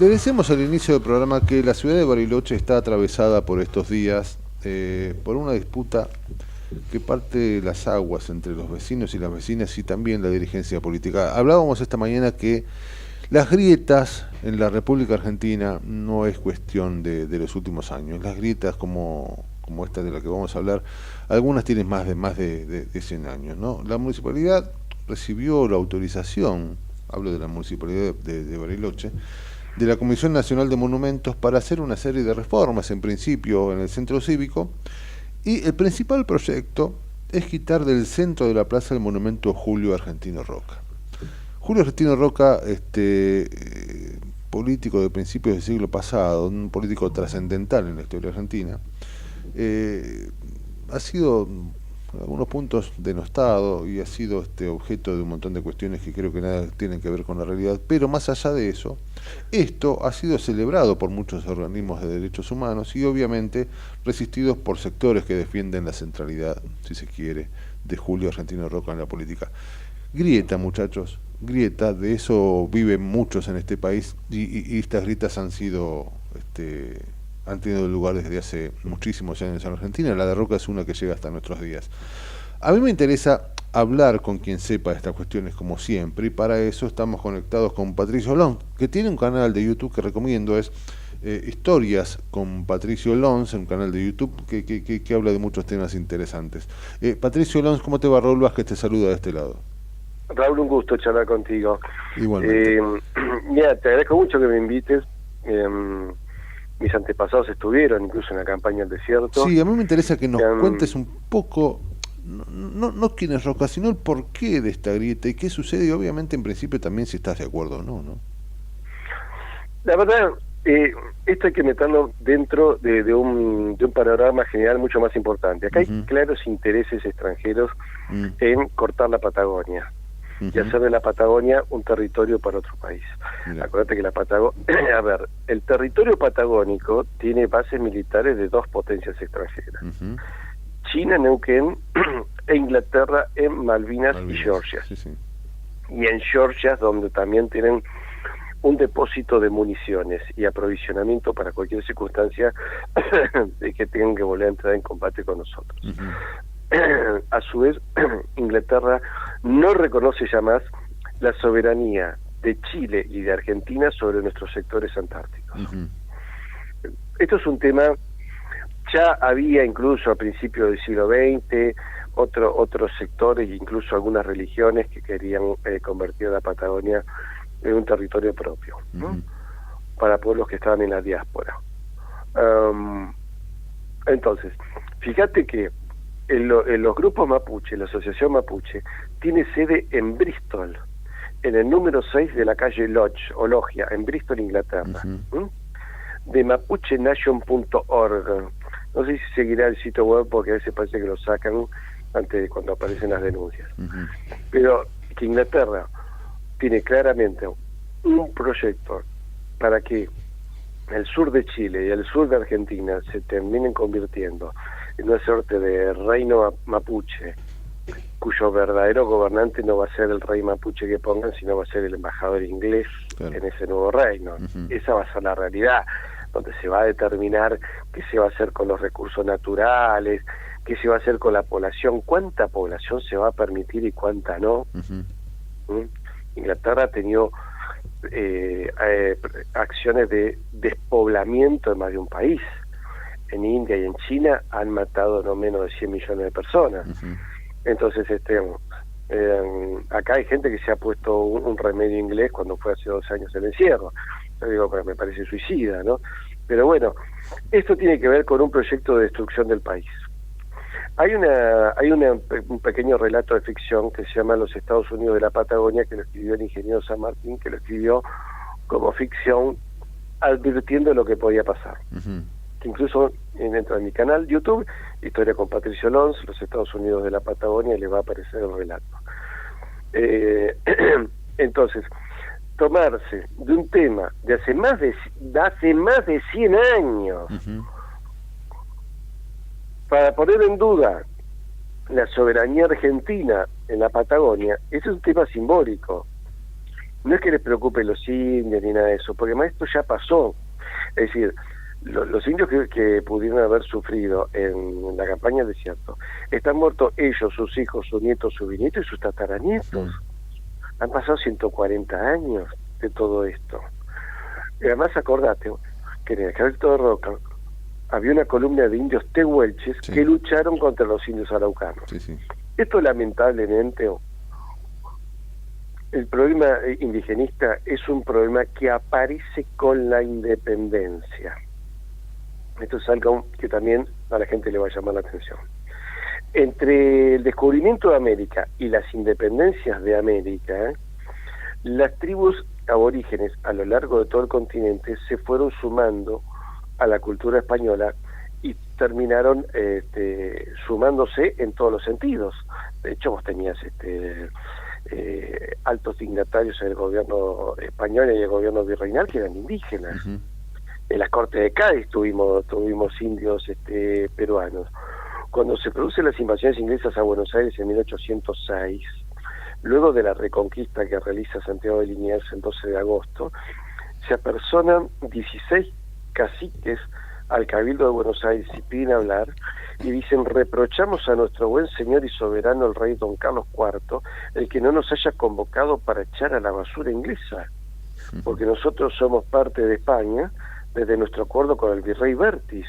Le decimos al inicio del programa que la ciudad de Bariloche está atravesada por estos días por una disputa que parte las aguas entre los vecinos y las vecinas y también la dirigencia política. Hablábamos esta mañana que las grietas en la República Argentina no es cuestión de los últimos años. Las grietas como esta de la que vamos a hablar, algunas tienen más de 100 años, ¿no? La municipalidad recibió la autorización, hablo de la municipalidad de Bariloche, de la Comisión Nacional de Monumentos para hacer una serie de reformas, en principio en el centro cívico, y el principal proyecto es quitar del centro de la plaza el monumento Julio Argentino Roca. Julio Argentino Roca, político de principios del siglo pasado, un político trascendental en la historia argentina, ha sido en algunos puntos denostado y ha sido objeto de un montón de cuestiones que creo que nada tienen que ver con la realidad, pero más allá de eso, esto ha sido celebrado por muchos organismos de derechos humanos y obviamente resistidos por sectores que defienden la centralidad, si se quiere, de Julio Argentino Roca en la política. Grieta, muchachos, grieta, de eso viven muchos en este país y estas grietas han tenido lugar desde hace muchísimos años en Argentina. La de Roca es una que llega hasta nuestros días. A mí me interesa hablar con quien sepa estas cuestiones como siempre, y para eso estamos conectados con Patricio Lons, que tiene un canal de YouTube que recomiendo, es Historias con Patricio Lons, un canal de YouTube que habla de muchos temas interesantes. Patricio Lons, ¿cómo te va? Raúl Vázquez te saluda de este lado. Raúl, un gusto charlar contigo. Igualmente. Mira, te agradezco mucho que me invites. Mis antepasados estuvieron incluso en la campaña del desierto. Sí, a mí me interesa que nos cuentes un poco, no quién es Roca, sino el porqué de esta grieta y qué sucede, y obviamente en principio también si estás de acuerdo o no, ¿no? La verdad, esto hay que meterlo dentro de un panorama general mucho más importante. Acá hay claros intereses extranjeros en cortar la Patagonia y hacer de la Patagonia un territorio para otro país. Mira. Acuérdate que la Patagonia... A ver, el territorio patagónico tiene bases militares de dos potencias extranjeras. China en Neuquén e Inglaterra en Malvinas y Georgia. Sí, sí. Y en Georgia es donde también tienen un depósito de municiones y aprovisionamiento para cualquier circunstancia de que tengan que volver a entrar en combate con nosotros. A su vez, Inglaterra no reconoce ya más la soberanía de Chile y de Argentina sobre nuestros sectores antárticos. Esto es un tema, ya había incluso a principios del siglo XX otros sectores e incluso algunas religiones que querían convertir a la Patagonia en un territorio propio, ¿no? Para pueblos que estaban en la diáspora. Entonces, fíjate que los grupos mapuche, la asociación mapuche, tiene sede en Bristol, en el número 6 de la calle Lodge, o Logia, en Bristol, Inglaterra. De mapuchenation.org. No sé si seguirá el sitio web porque a veces parece que lo sacan antes de cuando aparecen las denuncias. Pero que Inglaterra tiene claramente un proyecto para que el sur de Chile y el sur de Argentina se terminen convirtiendo en una suerte de reino mapuche, cuyo verdadero gobernante no va a ser el rey mapuche que pongan, sino va a ser el embajador inglés en ese nuevo reino. Esa va a ser la realidad, donde se va a determinar qué se va a hacer con los recursos naturales, qué se va a hacer con la población, cuánta población se va a permitir y cuánta no. Inglaterra ha tenido acciones de despoblamiento de más de un país. En India y en China han matado no menos de 100 millones de personas. Entonces, acá hay gente que se ha puesto un remedio inglés cuando fue hace 2 años el encierro. Yo digo, pero me parece suicida, ¿no? Pero bueno, esto tiene que ver con un proyecto de destrucción del país. Hay un pequeño relato de ficción que se llama Los Estados Unidos de la Patagonia, que lo escribió el ingeniero San Martín, que lo escribió como ficción, advirtiendo lo que podía pasar. Que incluso dentro de mi canal YouTube, Historia con Patricio Lons, Los Estados Unidos de la Patagonia, le va a aparecer el relato. Entonces, tomarse de un tema de hace más de 100 años para poner en duda la soberanía argentina en la Patagonia, ese es un tema simbólico. no es que les preocupe los indios ni nada de eso, porque además esto ya pasó. Es decir, los indios que pudieron haber sufrido en la campaña del desierto, están muertos ellos, sus hijos, sus nietos, sus bisnietos y sus tataranietos. Han pasado 140 años de todo esto. Y además acordate que en el ejército de Roca había una columna de indios tehuelches que lucharon contra los indios araucanos. Esto lamentablemente, el problema indigenista es un problema que aparece con la independencia. Esto es algo que también a la gente le va a llamar la atención. Entre el descubrimiento de América y las independencias de América, las tribus aborígenes a lo largo de todo el continente se fueron sumando a la cultura española y terminaron sumándose en todos los sentidos. De hecho, vos tenías altos dignatarios en el gobierno español y en el gobierno virreinal que eran indígenas. En las Cortes de Cádiz tuvimos indios peruanos. Cuando se producen las invasiones inglesas a Buenos Aires en 1806, luego de la reconquista que realiza Santiago de Liniers el 12 de agosto, se apersonan 16 caciques al Cabildo de Buenos Aires y piden hablar y dicen: reprochamos a nuestro buen señor y soberano el rey don Carlos IV el que no nos haya convocado para echar a la basura inglesa, porque nosotros somos parte de España desde nuestro acuerdo con el virrey Bertis.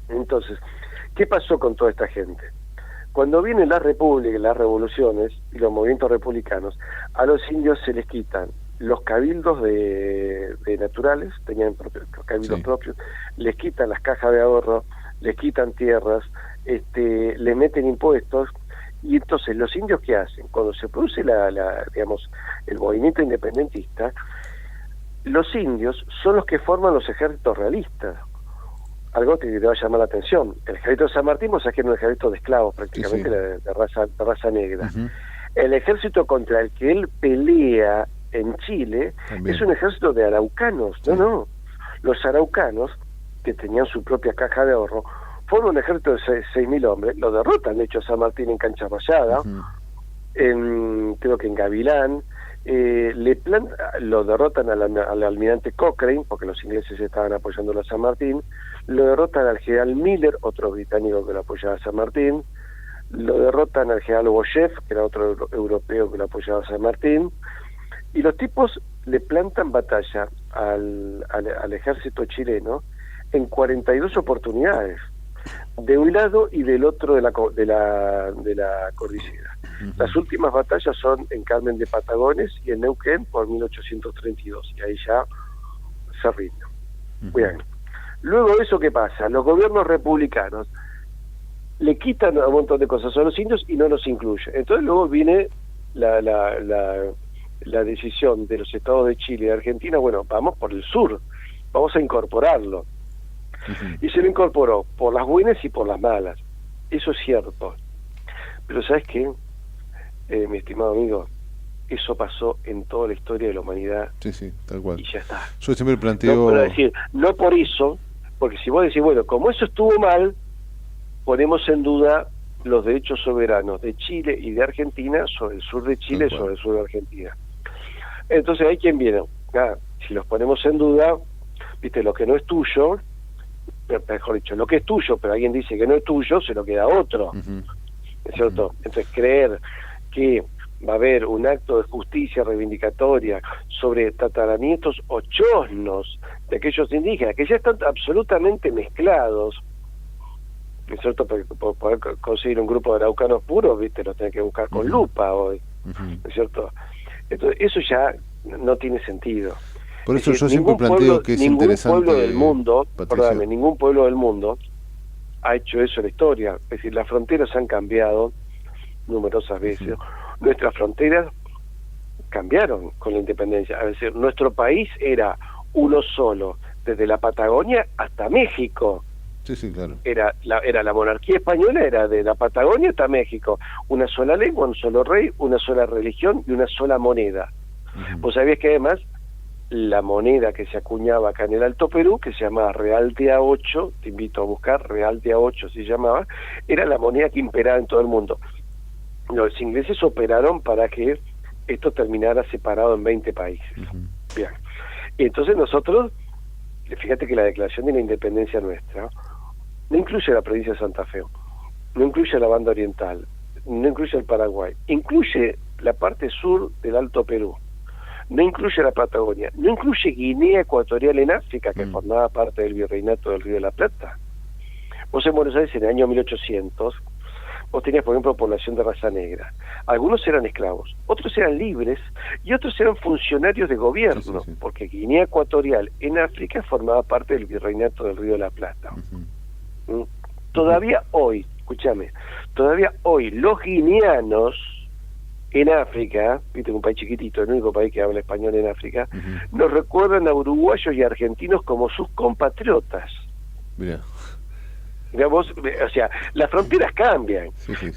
Entonces, ¿qué pasó con toda esta gente? Cuando vienen las repúblicas, las revoluciones y los movimientos republicanos, a los indios se les quitan los cabildos de naturales, tenían cabildos propios, les quitan las cajas de ahorro, les quitan tierras, les meten impuestos, y entonces los indios, ¿qué hacen? Cuando se produce el movimiento independentista, los indios son los que forman los ejércitos realistas. Algo que te va a llamar la atención. El ejército de San Martín, vos sabés que era un ejército de esclavos prácticamente, de raza negra. El ejército contra el que él pelea en Chile es un ejército de araucanos. No. Los araucanos, que tenían su propia caja de ahorro, forman un ejército de 6.000 hombres, lo derrotan, de hecho, a San Martín en Cancha Rayada, creo que en Gavilán, lo derrotan al almirante Cochrane, porque los ingleses estaban apoyando a San Martín, lo derrotan al general Miller, otro británico que lo apoyaba a San Martín, lo derrotan al general Boyev, que era otro europeo que lo apoyaba a San Martín, y los tipos le plantan batalla al ejército chileno en 42 oportunidades, de un lado y del otro de la cordillera. Las últimas batallas son en Carmen de Patagones y en Neuquén por 1832, y ahí ya se rinden. Bien. Luego de eso, ¿qué pasa? Los gobiernos republicanos le quitan un montón de cosas a los indios y no los incluyen. Entonces luego viene la decisión de los estados de Chile y de Argentina: bueno, vamos por el sur, vamos a incorporarlo. Y se lo incorporó por las buenas y por las malas. Eso es cierto. Pero ¿sabes qué? Mi estimado amigo, eso pasó en toda la historia de la humanidad. Tal cual. Y ya está. Yo siempre planteo... No por eso, porque si vos decís, bueno, como eso estuvo mal, ponemos en duda los derechos soberanos de Chile y de Argentina sobre el sur de Chile y sobre el sur de Argentina. Entonces, ¿hay quien viene? Si los ponemos en duda, viste, lo que no es tuyo, mejor dicho, lo que es tuyo, pero alguien dice que no es tuyo, se lo queda a otro. ¿Es cierto? Entonces, creer que va a haber un acto de justicia reivindicatoria sobre tataranietos o chosnos de aquellos indígenas que ya están absolutamente mezclados, ¿es cierto? Porque por poder conseguir un grupo de araucanos puros, viste, lo tenés que buscar con lupa hoy, ¿es cierto? Entonces, eso ya no tiene sentido. Por eso yo siempre planteo que es interesante... Ningún pueblo del mundo ha hecho eso en la historia. Es decir, las fronteras han cambiado numerosas veces. Nuestras fronteras cambiaron con la independencia. Es decir, nuestro país era uno solo, desde la Patagonia hasta México. Claro. Era la monarquía española, era de la Patagonia hasta México. Una sola lengua, un solo rey, una sola religión y una sola moneda. Vos sabías que además la moneda que se acuñaba acá en el Alto Perú, que se llamaba Real de A8, te invito a buscar, Real de A8 se llamaba, era la moneda que imperaba en todo el mundo. Los ingleses operaron para que esto terminara separado en 20 países. Bien. Y entonces nosotros, fíjate que la declaración de la independencia nuestra no incluye la provincia de Santa Fe, no incluye la banda oriental, no incluye el Paraguay, incluye la parte sur del Alto Perú, no incluye la Patagonia, no incluye Guinea Ecuatorial en África, que formaba parte del virreinato del Río de la Plata. Vos en Buenos Aires en el año 1800, vos tenías, por ejemplo, población de raza negra. Algunos eran esclavos, otros eran libres y otros eran funcionarios de gobierno, porque Guinea Ecuatorial en África formaba parte del virreinato del Río de la Plata. Todavía hoy, escúchame, todavía hoy los guineanos en África, viste, un país chiquitito, el único país que habla español en África, nos recuerdan a uruguayos y argentinos como sus compatriotas. Mirá. Digamos, o sea, las fronteras cambian,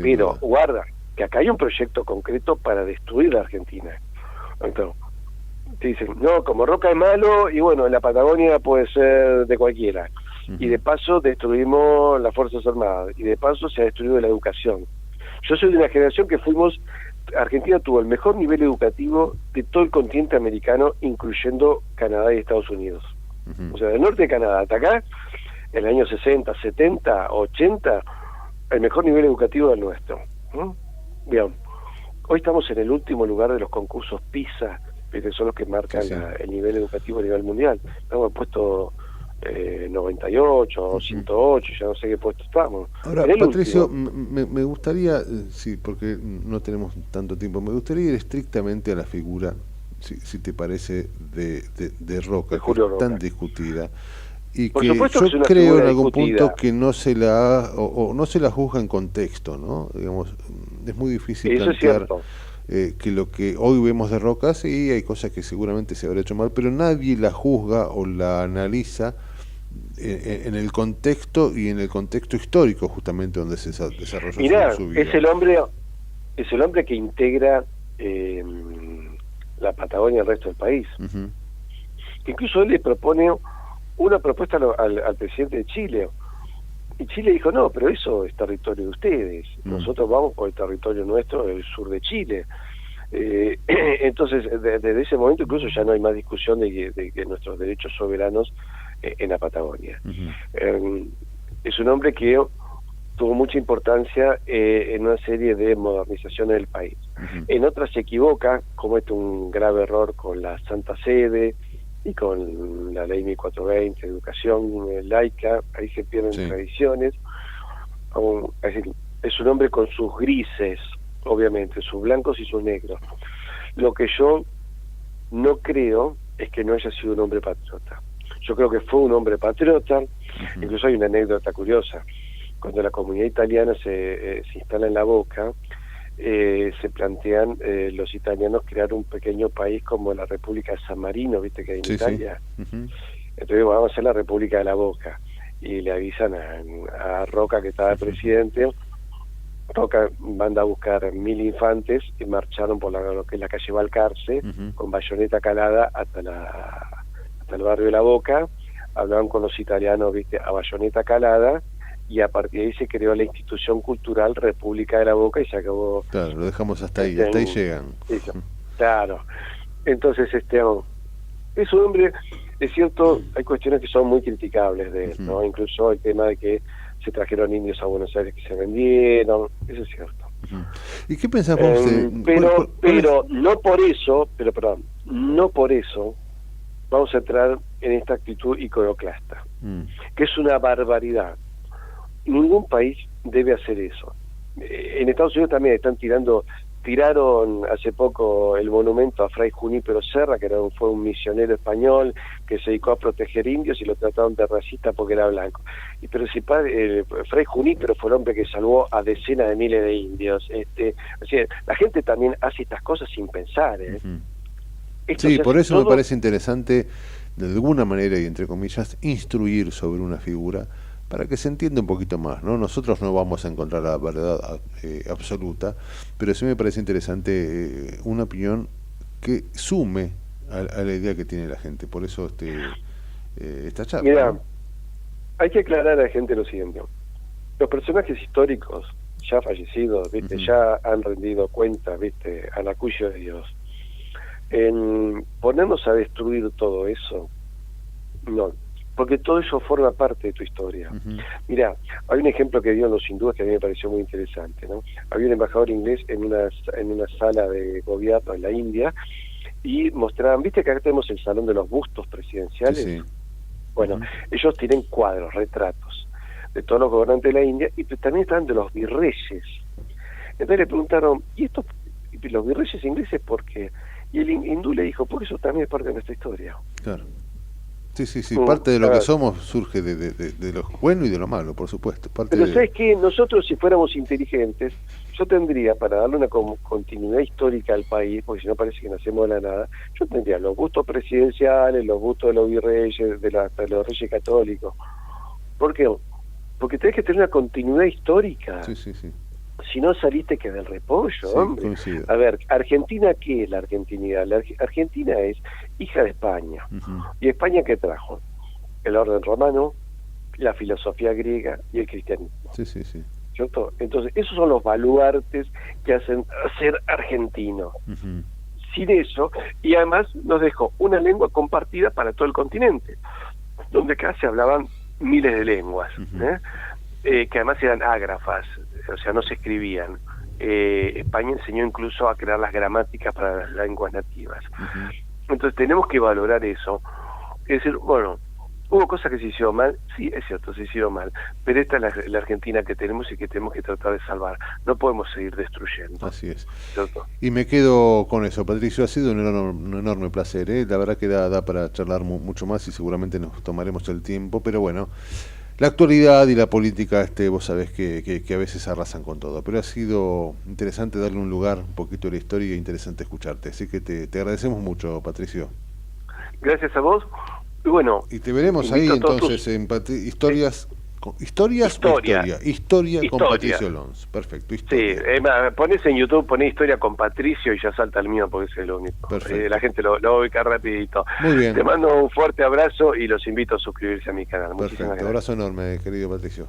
pero guarda, que acá hay un proyecto concreto para destruir la Argentina. Entonces, te dicen, no, como Roca es malo, y bueno, en la Patagonia puede ser de cualquiera. Y de paso destruimos las Fuerzas Armadas, y de paso se ha destruido la educación. Yo soy de una generación que Argentina tuvo el mejor nivel educativo de todo el continente americano, incluyendo Canadá y Estados Unidos. O sea, del norte de Canadá hasta acá, en el año 60, 70, 80, el mejor nivel educativo del nuestro. Bien, hoy estamos en el último lugar de los concursos PISA, que son los que marcan el nivel educativo a nivel mundial. Estamos en puesto 98, 108, ya no sé qué puesto estamos. Ahora, Patricio, me gustaría, sí, porque no tenemos tanto tiempo, me gustaría ir estrictamente a la figura, si te parece, de Roca, que es tan discutida. Y que yo creo en algún punto que no se la o no se la juzga en contexto, ¿no? Digamos, es muy difícil plantear que lo que hoy vemos de Roca, sí, hay cosas que seguramente se habrá hecho mal, pero nadie la juzga o la analiza en el contexto y en el contexto histórico justamente donde se desarrolló su vida. Es el hombre que integra la Patagonia al resto del país. Incluso él le propone una propuesta al presidente de Chile, y Chile dijo, no, pero eso es territorio de ustedes, nosotros vamos por el territorio nuestro, el sur de Chile. Entonces, desde ese momento incluso ya no hay más discusión de nuestros derechos soberanos en la Patagonia. Es un hombre que tuvo mucha importancia en una serie de modernizaciones del país. En otras se equivoca, comete un grave error con la Santa Sede y con la ley 1420, educación laica, ahí se pierden tradiciones. Es decir, es un hombre con sus grises, obviamente, sus blancos y sus negros. Lo que yo no creo es que no haya sido un hombre patriota. Yo creo que fue un hombre patriota. Incluso hay una anécdota curiosa. Cuando la comunidad italiana se instala en La Boca, se plantean los italianos crear un pequeño país como la República de San Marino, viste que hay en Italia. Entonces vamos a hacer la República de La Boca, y le avisan a Roca, que estaba presidente. Roca manda a buscar 1000 infantes y marcharon por lo que es la calle Balcarce, con bayoneta calada hasta el barrio de La Boca. Hablaban con los italianos, viste, a bayoneta calada, y a partir de ahí se creó la institución cultural República de La Boca y se acabó. Claro, lo dejamos hasta ahí llegan. Claro. Entonces, es un hombre, es cierto, hay cuestiones que son muy criticables de él, ¿no? Incluso el tema de que se trajeron indios a Buenos Aires que se vendieron, eso es cierto. ¿Y qué pensamos pero no por eso, no por eso vamos a entrar en esta actitud iconoclasta, que es una barbaridad. Ningún país debe hacer eso. En Estados Unidos también tiraron hace poco el monumento a Fray Junípero Serra, que fue un misionero español que se dedicó a proteger indios, y lo trataron de racista porque era blanco. Pero si Fray Junípero fue el hombre que salvó a decenas de miles de indios. O sea, la gente también hace estas cosas sin pensar. Sí, por eso me parece interesante, de alguna manera y entre comillas, instruir sobre una figura para que se entienda un poquito más, ¿no? Nosotros no vamos a encontrar la verdad absoluta, pero sí me parece interesante una opinión que sume a la idea que tiene la gente. Por eso esta charla. Mira, ¿no? hay que aclarar a la gente lo siguiente. Los personajes históricos ya fallecidos, ¿viste? Ya han rendido cuenta, ¿viste? Al acuyo de Dios. En ponernos a destruir todo eso, no, porque todo eso forma parte de tu historia. Mira, hay un ejemplo que dio en los hindúes que a mí me pareció muy interesante, ¿no? Había un embajador inglés en una sala de gobierno en la India y mostraban, ¿viste que acá tenemos el salón de los bustos presidenciales? Sí. Bueno, ellos tienen cuadros, retratos de todos los gobernantes de la India y también están de los virreyes. Entonces le preguntaron, ¿y estos los virreyes ingleses por qué? Y el hindú le dijo, porque eso también es parte de nuestra historia. Claro. Sí, parte de lo que somos surge de lo bueno y de lo malo, por supuesto. Pero ¿sabes qué? Nosotros, si fuéramos inteligentes, yo tendría, para darle una continuidad histórica al país, porque si no parece que nacemos de la nada, yo tendría los bustos presidenciales, los bustos de los virreyes, de los reyes católicos. ¿Por qué? Porque tenés que tener una continuidad histórica. Sí. Si no saliste que del repollo, hombre. Coincido. A ver, ¿Argentina qué es la argentinidad? La Argentina es hija de España. ¿Y España qué trajo? El orden romano, la filosofía griega y el cristianismo. Sí. ¿Cierto? Entonces, esos son los baluartes que hacen ser argentino. Sin eso, y además nos dejó una lengua compartida para todo el continente, donde acá se hablaban miles de lenguas, que además eran ágrafas, o sea, no se escribían. España enseñó incluso a crear las gramáticas para las lenguas nativas. Entonces tenemos que valorar eso. Es decir, bueno, hubo cosas que se hicieron mal, sí, es cierto, se hicieron mal, pero esta es la Argentina que tenemos y que tenemos que tratar de salvar. No podemos seguir destruyendo. Así es. ¿Cierto? Y me quedo con eso, Patricio. Ha sido un enorme placer, ¿eh? La verdad que da para charlar mucho más y seguramente nos tomaremos el tiempo, pero bueno, la actualidad y la política, vos sabés que a veces arrasan con todo, pero ha sido interesante darle un lugar, un poquito de la historia, e interesante escucharte, así que te agradecemos mucho, Patricio. Gracias a vos. Y bueno, y te veremos ahí entonces en Historia con Patricio Lons. Perfecto, historia. Sí, ponés en YouTube, ponés Historia con Patricio y ya salta el mío porque es el único. La gente lo ubica rapidito. Muy bien. Te mando un fuerte abrazo y los invito a suscribirse a mi canal. Perfecto, abrazo enorme, querido Patricio.